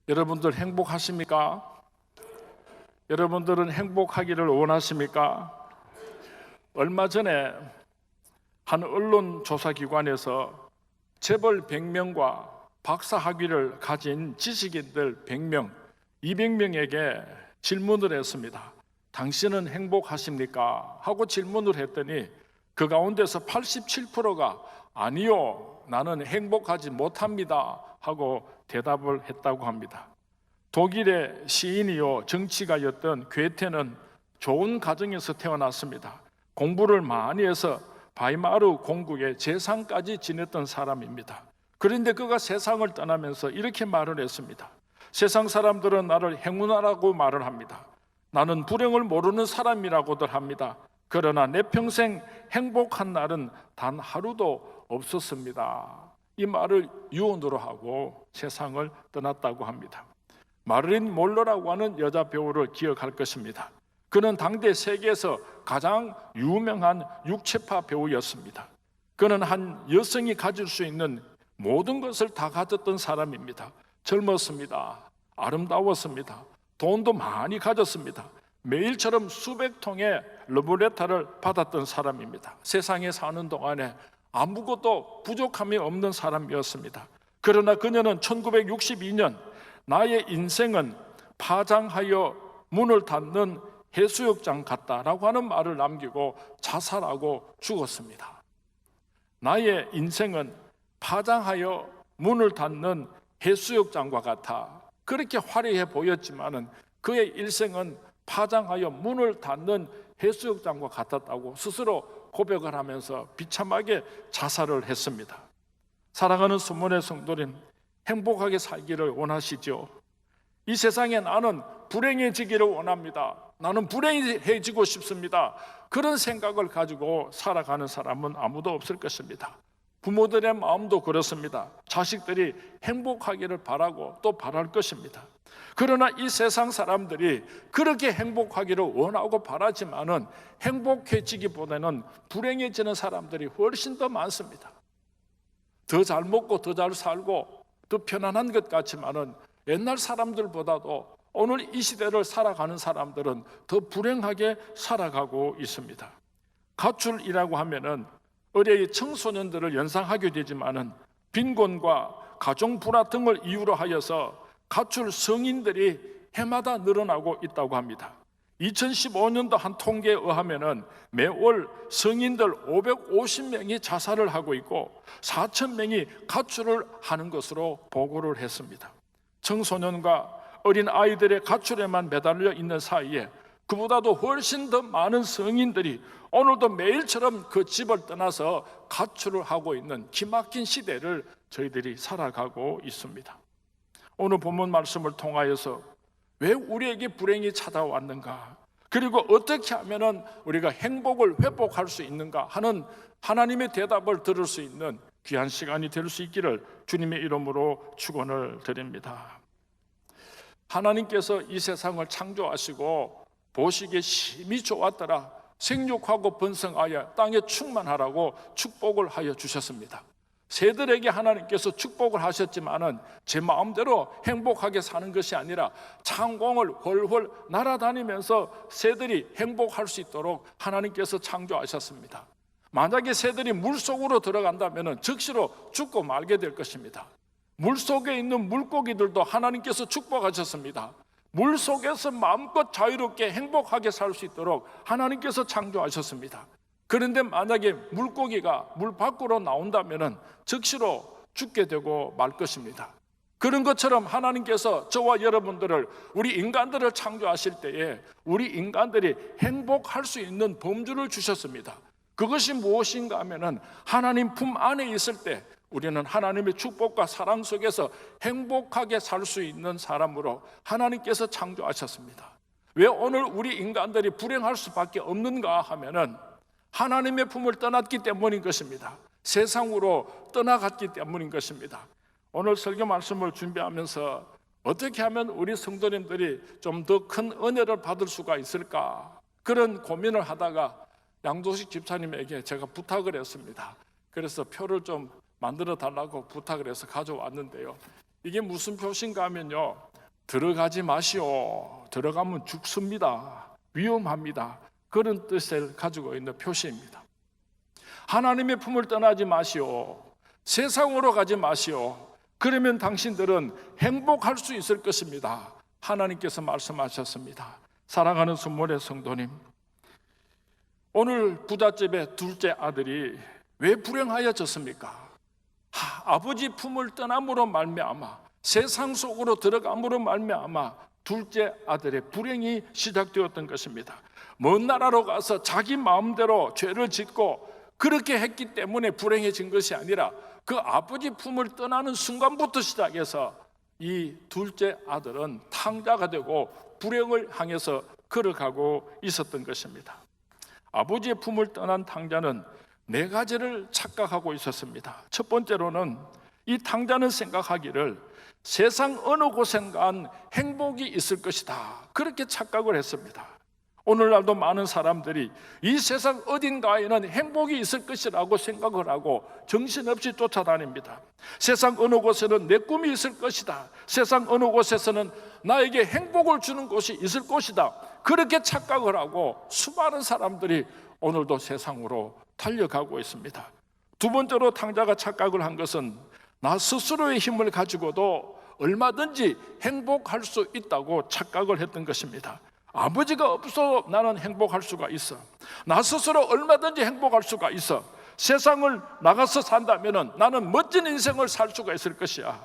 여러분들 행복하십니까? 여러분들은 행복하기를 원하십니까? 얼마 전에 한 언론 조사기관에서 재벌 100명과 박사 학위를 가진 지식인들 100명, 200명에게 질문을 했습니다. 당신은 행복하십니까? 하고 질문을 했더니 그 가운데서 87%가 아니요, 나는 행복하지 못합니다 하고 대답을 했다고 합니다. 독일의 시인이요 정치가였던 괴테는 좋은 가정에서 태어났습니다. 공부를 많이 해서 바이마르 공국의 재상까지 지냈던 사람입니다. 그런데 그가 세상을 떠나면서 이렇게 말을 했습니다. 세상 사람들은 나를 행운아라고 말을 합니다. 나는 불행을 모르는 사람이라고들 합니다. 그러나 내 평생 행복한 날은 단 하루도 없었습니다. 이 말을 유언으로 하고 세상을 떠났다고 합니다. 마릴린 몰로라고 하는 여자 배우를 기억할 것입니다. 그는 당대 세계에서 가장 유명한 육체파 배우였습니다. 그는 한 여성이 가질 수 있는 모든 것을 다 가졌던 사람입니다. 젊었습니다. 아름다웠습니다. 돈도 많이 가졌습니다. 매일처럼 수백 통의 러브레터를 받았던 사람입니다. 세상에 사는 동안에 아무것도 부족함이 없는 사람이었습니다. 그러나 그녀는 1962년 나의 인생은 파장하여 문을 닫는 해수욕장 같다라고 하는 말을 남기고 자살하고 죽었습니다. 나의 인생은 파장하여 문을 닫는 해수욕장과 같아. 그렇게 화려해 보였지만은 그의 일생은 파장하여 문을 닫는 해수욕장과 같았다고 스스로 고백을 하면서 비참하게 자살을 했습니다. 사랑하는 수문의 성도님, 행복하게 살기를 원하시죠? 이 세상에 나는 불행해지기를 원합니다. 나는 불행해지고 싶습니다. 그런 생각을 가지고 살아가는 사람은 아무도 없을 것입니다. 부모들의 마음도 그렇습니다. 자식들이 행복하기를 바라고 또 바랄 것입니다. 그러나 이 세상 사람들이 그렇게 행복하기를 원하고 바라지만은 행복해지기보다는 불행해지는 사람들이 훨씬 더 많습니다. 더 잘 먹고 더 잘 살고 더 편안한 것 같지만은 옛날 사람들보다도 오늘 이 시대를 살아가는 사람들은 더 불행하게 살아가고 있습니다. 가출이라고 하면은 의뢰의 청소년들을 연상하게 되지만은 빈곤과 가정 불화 등을 이유로 하여서 가출 성인들이 해마다 늘어나고 있다고 합니다. 2015년도 한 통계에 의하면은 매월 성인들 550명이 자살을 하고 있고 4,000명이 가출을 하는 것으로 보고를 했습니다. 청소년과 어린 아이들의 가출에만 매달려 있는 사이에 그보다도 훨씬 더 많은 성인들이 오늘도 매일처럼 그 집을 떠나서 가출을 하고 있는 기막힌 시대를 저희들이 살아가고 있습니다. 오늘 본문 말씀을 통하여서 왜 우리에게 불행이 찾아왔는가, 그리고 어떻게 하면 우리가 행복을 회복할 수 있는가 하는 하나님의 대답을 들을 수 있는 귀한 시간이 될 수 있기를 주님의 이름으로 축원을 드립니다. 하나님께서 이 세상을 창조하시고 보시기에 심히 좋았더라, 생육하고 번성하여 땅에 충만하라고 축복을 하여 주셨습니다. 새들에게 하나님께서 축복을 하셨지만은 제 마음대로 행복하게 사는 것이 아니라 창공을 훨훨 날아다니면서 새들이 행복할 수 있도록 하나님께서 창조하셨습니다. 만약에 새들이 물속으로 들어간다면은 즉시로 죽고 말게 될 것입니다. 물속에 있는 물고기들도 하나님께서 축복하셨습니다. 물속에서 마음껏 자유롭게 행복하게 살 수 있도록 하나님께서 창조하셨습니다. 그런데 만약에 물고기가 물 밖으로 나온다면 즉시로 죽게 되고 말 것입니다. 그런 것처럼 하나님께서 저와 여러분들을, 우리 인간들을 창조하실 때에 우리 인간들이 행복할 수 있는 범주를 주셨습니다. 그것이 무엇인가 하면은 하나님 품 안에 있을 때 우리는 하나님의 축복과 사랑 속에서 행복하게 살 수 있는 사람으로 하나님께서 창조하셨습니다. 왜 오늘 우리 인간들이 불행할 수밖에 없는가 하면은 하나님의 품을 떠났기 때문인 것입니다. 세상으로 떠나갔기 때문인 것입니다. 오늘 설교 말씀을 준비하면서 어떻게 하면 우리 성도님들이 좀 더 큰 은혜를 받을 수가 있을까, 그런 고민을 하다가 양도식 집사님에게 제가 부탁을 했습니다. 그래서 표를 좀 만들어 달라고 부탁을 해서 가져왔는데요, 이게 무슨 표시인가 하면요, 들어가지 마시오. 들어가면 죽습니다. 위험합니다. 그런 뜻을 가지고 있는 표시입니다. 하나님의 품을 떠나지 마시오. 세상으로 가지 마시오. 그러면 당신들은 행복할 수 있을 것입니다. 하나님께서 말씀하셨습니다. 사랑하는 순모의 성도님, 오늘 부잣집의 둘째 아들이 왜 불행하여졌습니까? 아버지 품을 떠남으로 말미암아, 세상 속으로 들어감으로 말미암아 둘째 아들의 불행이 시작되었던 것입니다. 먼 나라로 가서 자기 마음대로 죄를 짓고 그렇게 했기 때문에 불행해진 것이 아니라 그 아버지 품을 떠나는 순간부터 시작해서 이 둘째 아들은 탕자가 되고 불행을 향해서 걸어가고 있었던 것입니다. 아버지의 품을 떠난 탕자는 네 가지를 착각하고 있었습니다. 첫 번째로는 이 탕자는 생각하기를 세상 어느 곳엔간 행복이 있을 것이다, 그렇게 착각을 했습니다. 오늘날도 많은 사람들이 이 세상 어딘가에는 행복이 있을 것이라고 생각을 하고 정신없이 쫓아다닙니다. 세상 어느 곳에는 내 꿈이 있을 것이다, 세상 어느 곳에서는 나에게 행복을 주는 곳이 있을 것이다, 그렇게 착각을 하고 수많은 사람들이 오늘도 세상으로 달려가고 있습니다. 두 번째로 탕자가 착각을 한 것은 나 스스로의 힘을 가지고도 얼마든지 행복할 수 있다고 착각을 했던 것입니다. 아버지가 없어 나는 행복할 수가 있어. 나 스스로 얼마든지 행복할 수가 있어. 세상을 나가서 산다면 나는 멋진 인생을 살 수가 있을 것이야.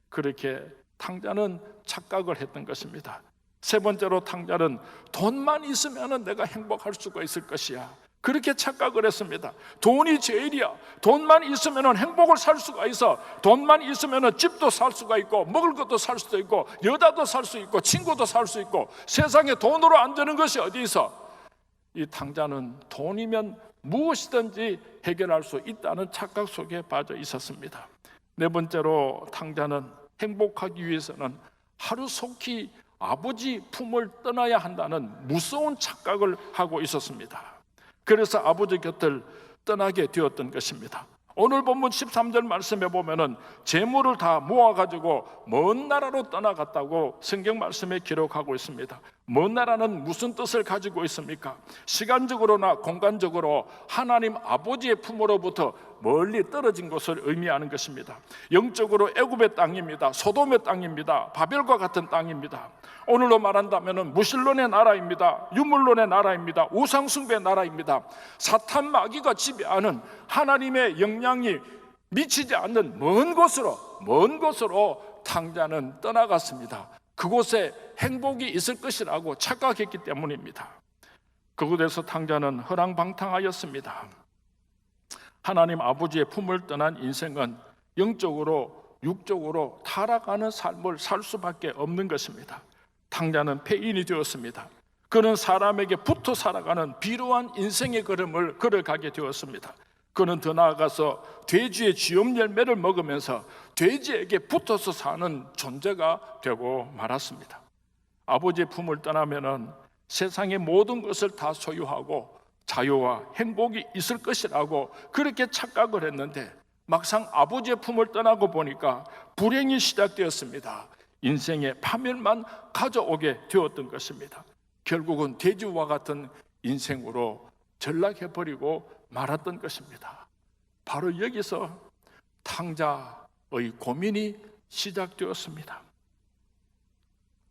그렇게 탕자는 착각을 했던 것입니다. 세 번째로 탕자는 돈만 있으면 내가 행복할 수가 있을 것이야, 그렇게 착각을 했습니다. 돈이 제일이야. 돈만 있으면 행복을 살 수가 있어. 돈만 있으면 집도 살 수가 있고 먹을 것도 살 수도 있고 여자도 살 수 있고 친구도 살 수 있고 세상에 돈으로 안 되는 것이 어디 있어? 이 탕자는 돈이면 무엇이든지 해결할 수 있다는 착각 속에 빠져 있었습니다. 네 번째로 탕자는 행복하기 위해서는 하루속히 아버지 품을 떠나야 한다는 무서운 착각을 하고 있었습니다. 그래서 아버지 곁을 떠나게 되었던 것입니다. 오늘 본문 13절 말씀에 보면은 재물을 다 모아가지고 먼 나라로 떠나갔다고 성경 말씀에 기록하고 있습니다. 먼 나라는 무슨 뜻을 가지고 있습니까? 시간적으로나 공간적으로 하나님 아버지의 품으로부터 멀리 떨어진 곳을 의미하는 것입니다. 영적으로 애굽의 땅입니다. 소돔의 땅입니다. 바벨과 같은 땅입니다. 오늘로 말한다면 무신론의 나라입니다. 유물론의 나라입니다. 우상숭배의 나라입니다. 사탄 마귀가 지배하는 하나님의 영향이 미치지 않는 먼 곳으로 탕자는 떠나갔습니다. 그곳에 행복이 있을 것이라고 착각했기 때문입니다. 그곳에서 탕자는 허랑방탕하였습니다. 하나님 아버지의 품을 떠난 인생은 영적으로 육적으로 타락하는 삶을 살 수밖에 없는 것입니다. 탕자는 폐인이 되었습니다. 그는 사람에게 붙어 살아가는 비루한 인생의 걸음을 걸어가게 되었습니다. 그는 더 나아가서 돼지의 쥐염 열매를 먹으면서 돼지에게 붙어서 사는 존재가 되고 말았습니다. 아버지의 품을 떠나면은 세상의 모든 것을 다 소유하고 자유와 행복이 있을 것이라고 그렇게 착각을 했는데 막상 아버지의 품을 떠나고 보니까 불행이 시작되었습니다. 인생의 파멸만 가져오게 되었던 것입니다. 결국은 돼지와 같은 인생으로 전락해버리고 말았던 것입니다. 바로 여기서 탕자의 고민이 시작되었습니다.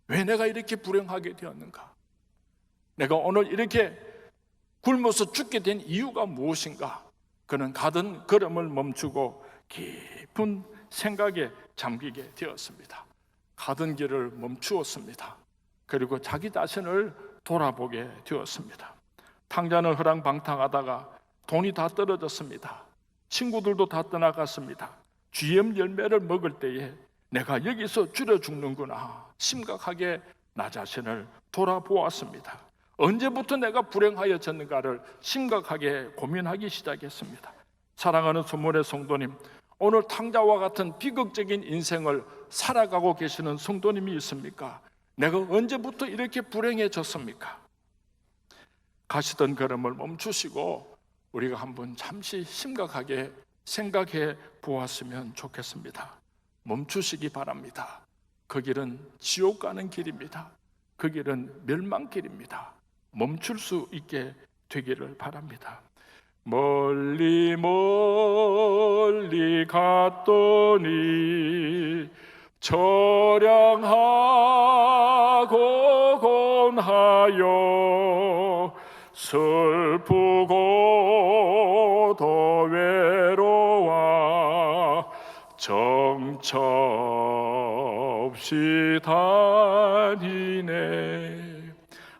왜 내가 이렇게 불행하게 되었는가? 내가 오늘 이렇게 굶어서 죽게 된 이유가 무엇인가? 그는 가던 걸음을 멈추고 깊은 생각에 잠기게 되었습니다. 가던 길을 멈추었습니다. 그리고 자기 자신을 돌아보게 되었습니다. 탕자는 허랑방탕하다가 돈이 다 떨어졌습니다. 친구들도 다 떠나갔습니다. 쥐염 열매를 먹을 때에 내가 여기서 줄여 죽는구나 심각하게 나 자신을 돌아보았습니다. 언제부터 내가 불행하여졌는가를 심각하게 고민하기 시작했습니다. 사랑하는 소문의 성도님, 오늘 탕자와 같은 비극적인 인생을 살아가고 계시는 성도님이 있습니까? 내가 언제부터 이렇게 불행해졌습니까? 가시던 걸음을 멈추시고 우리가 한번 잠시 심각하게 생각해 보았으면 좋겠습니다. 멈추시기 바랍니다. 그 길은 지옥 가는 길입니다. 그 길은 멸망길입니다. 멈출 수 있게 되기를 바랍니다. 멀리 멀리 갔더니 처량하고 곤하여 슬프고 더 외로워 정처 없이 다니네.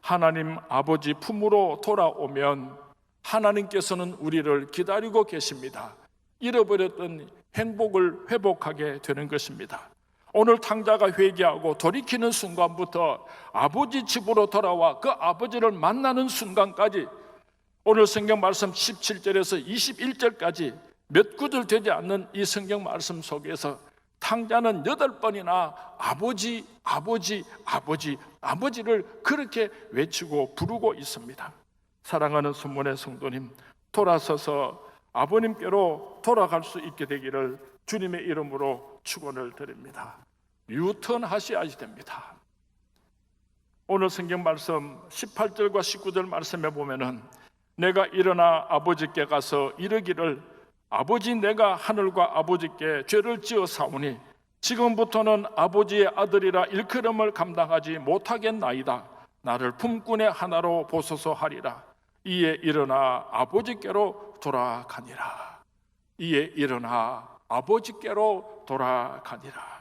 하나님 아버지 품으로 돌아오면 하나님께서는 우리를 기다리고 계십니다. 잃어버렸던 행복을 회복하게 되는 것입니다. 오늘 탕자가 회개하고 돌이키는 순간부터 아버지 집으로 돌아와 그 아버지를 만나는 순간까지 오늘 성경 말씀 17절에서 21절까지 몇 구절 되지 않는 이 성경 말씀 속에서 탕자는 8번이나 아버지, 아버지, 아버지, 아버지를 그렇게 외치고 부르고 있습니다. 사랑하는 순문의 성도님, 돌아서서 아버님께로 돌아갈 수 있게 되기를 주님의 이름으로 축원을 드립니다. 유턴하셔야 됩니다. 오늘 성경 말씀 18절과 19절 말씀에 보면은 내가 일어나 아버지께 가서 이르기를 아버지, 내가 하늘과 아버지께 죄를 지어 사오니 지금부터는 아버지의 아들이라 일컬음을 감당하지 못하겠나이다. 나를 품꾼의 하나로 보소서 하리라. 이에 일어나 아버지께로 돌아가니라. 이에 일어나 아버지께로 돌아가니라.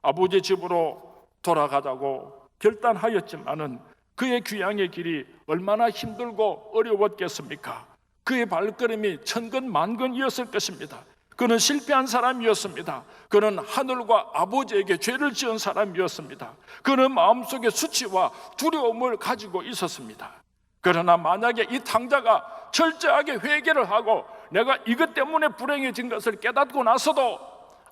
아버지 집으로 돌아가자고 결단하였지만은 그의 귀향의 길이 얼마나 힘들고 어려웠겠습니까? 그의 발걸음이 천근만근이었을 것입니다. 그는 실패한 사람이었습니다. 그는 하늘과 아버지에게 죄를 지은 사람이었습니다. 그는 마음속에 수치와 두려움을 가지고 있었습니다. 그러나 만약에 이 탕자가 철저하게 회개를 하고 내가 이것 때문에 불행해진 것을 깨닫고 나서도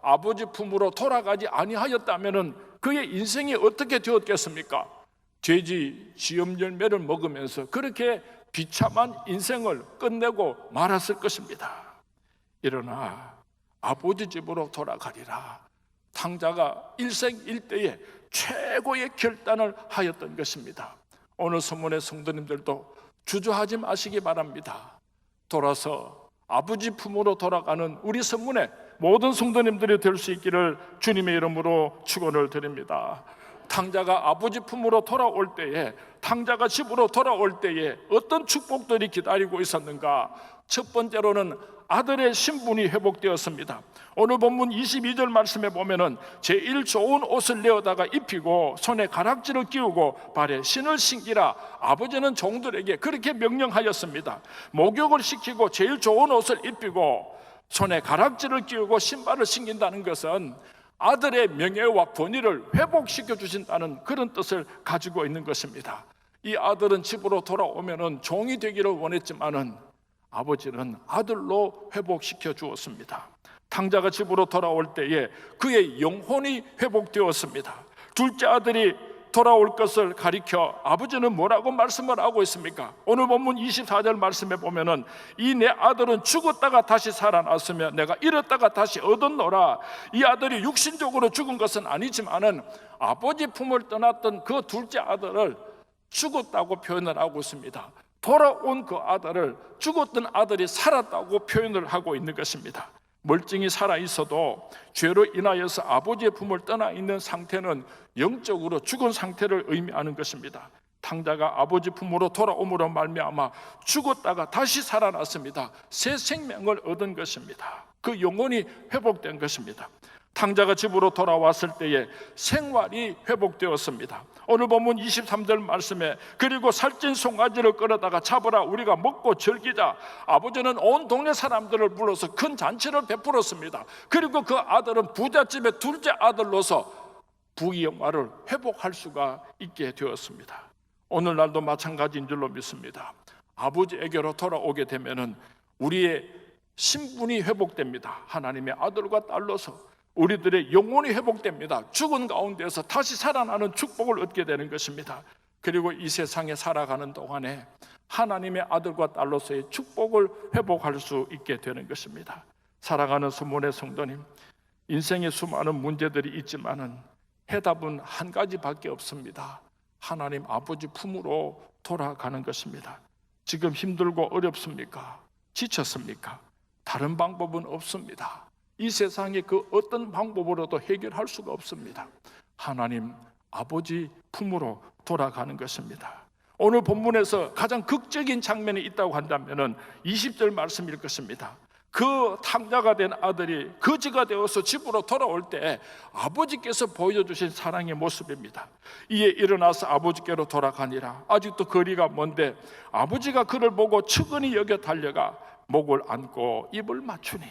아버지 품으로 돌아가지 아니하였다면 그의 인생이 어떻게 되었겠습니까? 돼지 지엄 열매를 먹으면서 그렇게 비참한 인생을 끝내고 말았을 것입니다. 일어나 아버지 집으로 돌아가리라. 탕자가 일생일대에 최고의 결단을 하였던 것입니다. 오늘 성문의 성도님들도 주저하지 마시기 바랍니다. 돌아서 아버지 품으로 돌아가는 우리 성문의 모든 성도님들이 될 수 있기를 주님의 이름으로 축원을 드립니다. 탕자가 아버지 품으로 돌아올 때에, 탕자가 집으로 돌아올 때에 어떤 축복들이 기다리고 있었는가? 첫 번째로는 아들의 신분이 회복되었습니다. 오늘 본문 22절 말씀에 보면은 제일 좋은 옷을 내어다가 입히고 손에 가락지를 끼우고 발에 신을 신기라. 아버지는 종들에게 그렇게 명령하였습니다. 목욕을 시키고 제일 좋은 옷을 입히고 손에 가락지를 끼우고 신발을 신긴다는 것은 아들의 명예와 권위를 회복시켜 주신다는 그런 뜻을 가지고 있는 것입니다. 이 아들은 집으로 돌아오면은 종이 되기를 원했지만은 아버지는 아들로 회복시켜 주었습니다. 탕자가 집으로 돌아올 때에 그의 영혼이 회복되었습니다. 둘째 아들이 돌아올 것을 가리켜 아버지는 뭐라고 말씀을 하고 있습니까? 오늘 본문 24절 말씀에 보면은 이 내 아들은 죽었다가 다시 살아났으며 내가 잃었다가 다시 얻었노라. 이 아들이 육신적으로 죽은 것은 아니지만은 아버지 품을 떠났던 그 둘째 아들을 죽었다고 표현을 하고 있습니다. 돌아온 그 아들을 죽었던 아들이 살았다고 표현을 하고 있는 것입니다. 멀쩡히 살아있어도 죄로 인하여서 아버지의 품을 떠나 있는 상태는 영적으로 죽은 상태를 의미하는 것입니다. 탕자가 아버지 품으로 돌아옴으로 말미암아 죽었다가 다시 살아났습니다. 새 생명을 얻은 것입니다. 그 영혼이 회복된 것입니다. 탕자가 집으로 돌아왔을 때에 생활이 회복되었습니다. 오늘 본문 23절 말씀에 그리고 살찐 송아지를 끌어다가 잡으라 우리가 먹고 즐기자. 아버지는 온 동네 사람들을 불러서 큰 잔치를 베풀었습니다. 그리고 그 아들은 부잣집의 둘째 아들로서 부귀 영화를 회복할 수가 있게 되었습니다. 오늘날도 마찬가지인 줄로 믿습니다. 아버지에게로 돌아오게 되면은 우리의 신분이 회복됩니다. 하나님의 아들과 딸로서 우리들의 영혼이 회복됩니다. 죽은 가운데서 다시 살아나는 축복을 얻게 되는 것입니다. 그리고 이 세상에 살아가는 동안에 하나님의 아들과 딸로서의 축복을 회복할 수 있게 되는 것입니다. 사랑하는 순문의 성도님, 인생에 수많은 문제들이 있지만은 해답은 한 가지밖에 없습니다. 하나님 아버지 품으로 돌아가는 것입니다. 지금 힘들고 어렵습니까? 지쳤습니까? 다른 방법은 없습니다. 이 세상에 그 어떤 방법으로도 해결할 수가 없습니다. 하나님 아버지 품으로 돌아가는 것입니다. 오늘 본문에서 가장 극적인 장면이 있다고 한다면 20절 말씀일 것입니다. 그 탕자가 된 아들이 거지가 되어서 집으로 돌아올 때 아버지께서 보여주신 사랑의 모습입니다. 이에 일어나서 아버지께로 돌아가니라. 아직도 거리가 먼데 아버지가 그를 보고 측은히 여겨 달려가 목을 안고 입을 맞추니,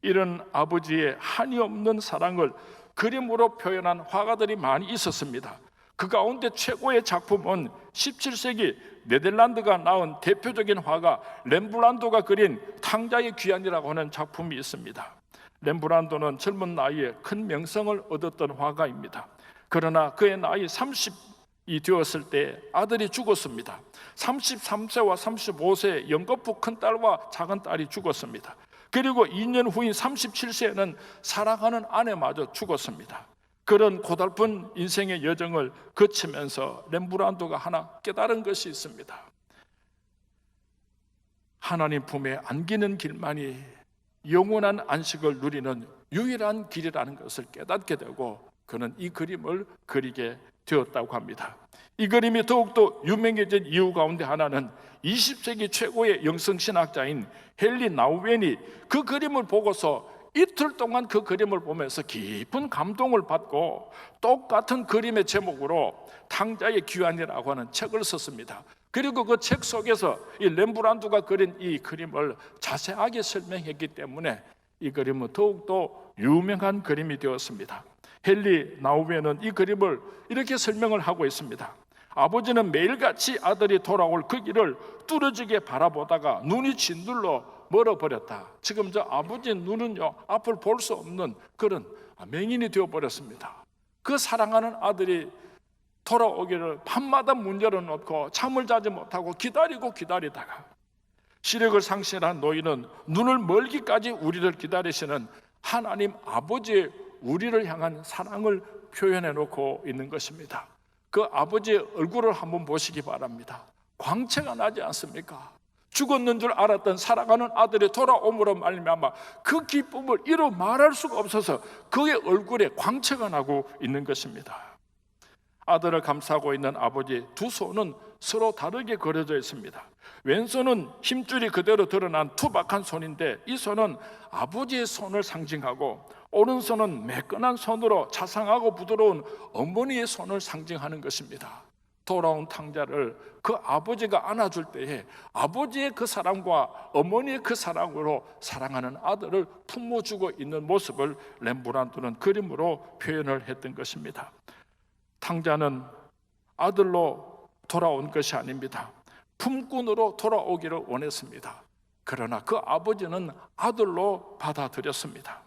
이런 아버지의 한이 없는 사랑을 그림으로 표현한 화가들이 많이 있었습니다. 그 가운데 최고의 작품은 17세기 네덜란드가 낳은 대표적인 화가 렘브란트가 그린 탕자의 귀환이라고 하는 작품이 있습니다. 렘브란트는 젊은 나이에 큰 명성을 얻었던 화가입니다. 그러나 그의 나이 30이 되었을 때 아들이 죽었습니다. 33세와 35세에 연거푸 큰딸과 작은딸이 죽었습니다. 그리고 2년 후인 37세에는 사랑하는 아내마저 죽었습니다. 그런 고달픈 인생의 여정을 거치면서 렘브란트가 하나 깨달은 것이 있습니다. 하나님 품에 안기는 길만이 영원한 안식을 누리는 유일한 길이라는 것을 깨닫게 되고 그는 이 그림을 그리게 되었다고 합니다. 이 그림이 더욱더 유명해진 이유 가운데 하나는 20세기 최고의 영성신학자인 헨리 나우웬이 그 그림을 보고서 이틀 동안 그 그림을 보면서 깊은 감동을 받고 똑같은 그림의 제목으로 탕자의 귀환이라고 하는 책을 썼습니다. 그리고 그 책 속에서 이 렘브란트가 그린 이 그림을 자세하게 설명했기 때문에 이 그림은 더욱더 유명한 그림이 되었습니다. 헨리 나우웬은 이 그림을 이렇게 설명을 하고 있습니다. 아버지는 매일같이 아들이 돌아올 그 길을 뚫어지게 바라보다가 눈이 진들러 멀어버렸다. 지금 저 아버지의 눈은요, 앞을 볼 수 없는 그런 맹인이 되어버렸습니다. 그 사랑하는 아들이 돌아오기를 밤마다 문 열어놓고 잠을 자지 못하고 기다리다가 시력을 상실한 노인은 눈을 멀기까지 우리를 기다리시는 하나님 아버지의 우리를 향한 사랑을 표현해 놓고 있는 것입니다. 그 아버지의 얼굴을 한번 보시기 바랍니다. 광채가 나지 않습니까? 죽었는 줄 알았던 사랑하는 아들이 돌아옴으로 말미암아 그 기쁨을 이루 말할 수가 없어서 그의 얼굴에 광채가 나고 있는 것입니다. 아들을 감싸고 있는 아버지 두 손은 서로 다르게 그려져 있습니다. 왼손은 힘줄이 그대로 드러난 투박한 손인데 이 손은 아버지의 손을 상징하고 오른손은 매끈한 손으로 자상하고 부드러운 어머니의 손을 상징하는 것입니다. 돌아온 탕자를 그 아버지가 안아줄 때에 아버지의 그 사랑과 어머니의 그 사랑으로 사랑하는 아들을 품어주고 있는 모습을 렘브란트는 그림으로 표현을 했던 것입니다. 탕자는 아들로 돌아온 것이 아닙니다. 품꾼으로 돌아오기를 원했습니다. 그러나 그 아버지는 아들로 받아들였습니다.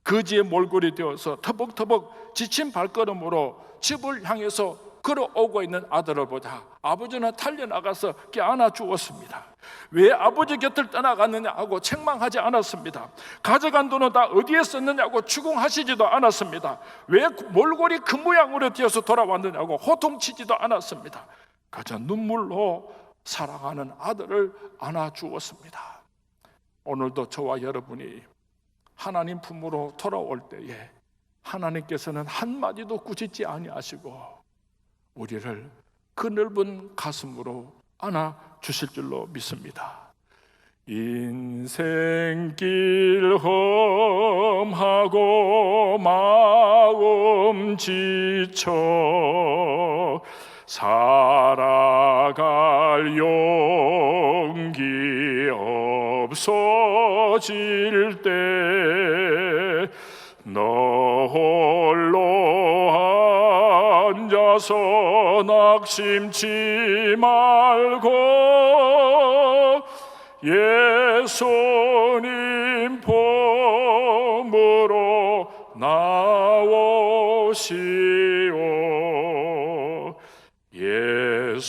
거지의 몰골이 되어서 터벅터벅 지친 발걸음으로 집을 향해서 걸어오고 있는 아들을 보자 아버지는 달려나가서 껴안아 주었습니다. 왜 아버지 곁을 떠나갔느냐 하고 책망하지 않았습니다. 가져간 돈은 다 어디에 썼느냐고 추궁하시지도 않았습니다. 왜 몰골이 그 모양으로 되어서 돌아왔느냐고 호통치지도 않았습니다. 그저 눈물로 사랑하는 아들을 안아 주었습니다. 오늘도 저와 여러분이 하나님 품으로 돌아올 때에 하나님께서는 한마디도 꾸짖지 아니하시고 우리를 그 넓은 가슴으로 안아 주실 줄로 믿습니다. 인생길 험하고 마음 지쳐 살아갈 용기 없어질 때 너 홀로 앉아서 낙심치 말고 예수님 품으로 나오시오. 예수님은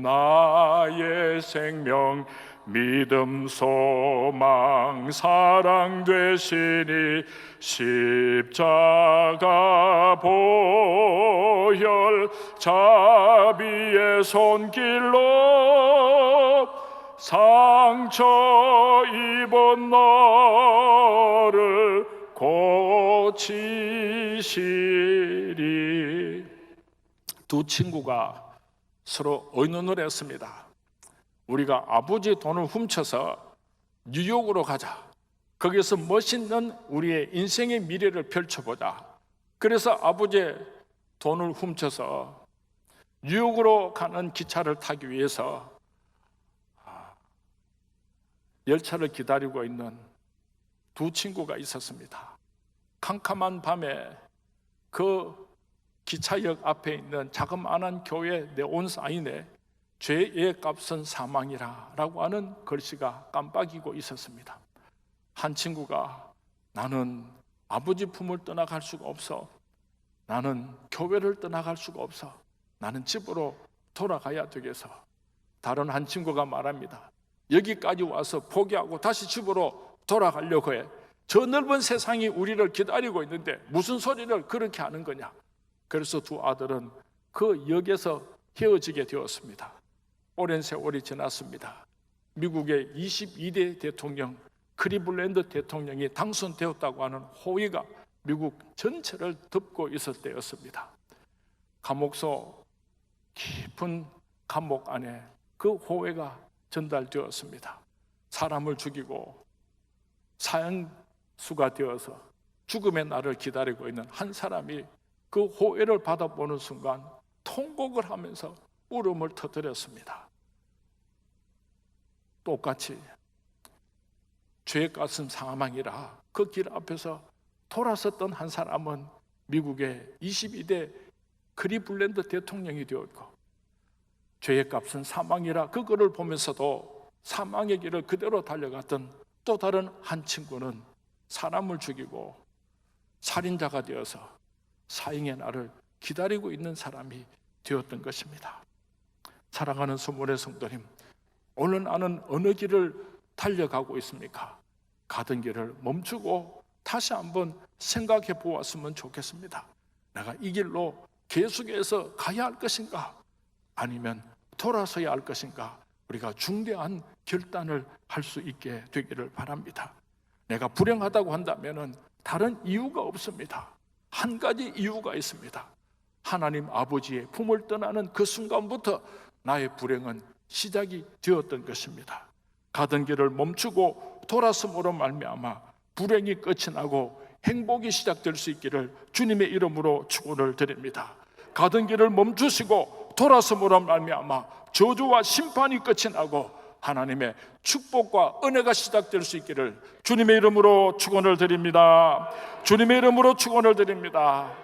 나의 생명 믿음 소망 사랑 되시니 십자가 보혈 자비의 손길로 상처 입은 너를 고치시리. 두 친구가 서로 의논을 했습니다. 우리가 아버지 돈을 훔쳐서 뉴욕으로 가자. 거기서 멋있는 우리의 인생의 미래를 펼쳐보자. 그래서 아버지의 돈을 훔쳐서 뉴욕으로 가는 기차를 타기 위해서 열차를 기다리고 있는 두 친구가 있었습니다. 캄캄한 밤에 그 기차역 앞에 있는 자그마한 교회 네온 사인에 죄의 값은 사망이라 라고 하는 글씨가 깜빡이고 있었습니다. 한 친구가 나는 아버지 품을 떠나갈 수가 없어. 나는 교회를 떠나갈 수가 없어. 나는 집으로 돌아가야 되겠어. 다른 한 친구가 말합니다. 여기까지 와서 포기하고 다시 집으로 돌아가려고 해. 저 넓은 세상이 우리를 기다리고 있는데 무슨 소리를 그렇게 하는 거냐. 그래서 두 아들은 그 역에서 헤어지게 되었습니다. 오랜 세월이 지났습니다. 미국의 22대 대통령 클리블랜드 대통령이 당선되었다고 하는 호의가 미국 전체를 덮고 있을 때였습니다. 감옥소 깊은 감옥 안에 그 호의가 전달되었습니다. 사람을 죽이고 사형수가 되어서 죽음의 날을 기다리고 있는 한 사람이 그 호의를 받아보는 순간 통곡을 하면서 울음을 터뜨렸습니다. 똑같이 죄의 값은 사망이라 그 길 앞에서 돌아섰던 한 사람은 미국의 22대 클리블랜드 대통령이 되었고, 죄의 값은 사망이라 그거를 보면서도 사망의 길을 그대로 달려갔던 또 다른 한 친구는 사람을 죽이고 살인자가 되어서 사형의 날을 기다리고 있는 사람이 되었던 것입니다. 사랑하는 소문의 성도님, 오늘 나는 어느 길을 달려가고 있습니까? 가던 길을 멈추고 다시 한번 생각해 보았으면 좋겠습니다. 내가 이 길로 계속해서 가야 할 것인가? 아니면 돌아서야 할 것인가? 우리가 중대한 결단을 할 수 있게 되기를 바랍니다. 내가 불행하다고 한다면 다른 이유가 없습니다. 한 가지 이유가 있습니다. 하나님 아버지의 품을 떠나는 그 순간부터 나의 불행은 시작이 되었던 것입니다. 가던 길을 멈추고 돌아섬으로 말미암아 불행이 끝이 나고 행복이 시작될 수 있기를 주님의 이름으로 축원을 드립니다. 가던 길을 멈추시고 돌아섬으로 말미암아 저주와 심판이 끝이 나고 하나님의 축복과 은혜가 시작될 수 있기를 주님의 이름으로 축원을 드립니다. 주님의 이름으로 축원을 드립니다.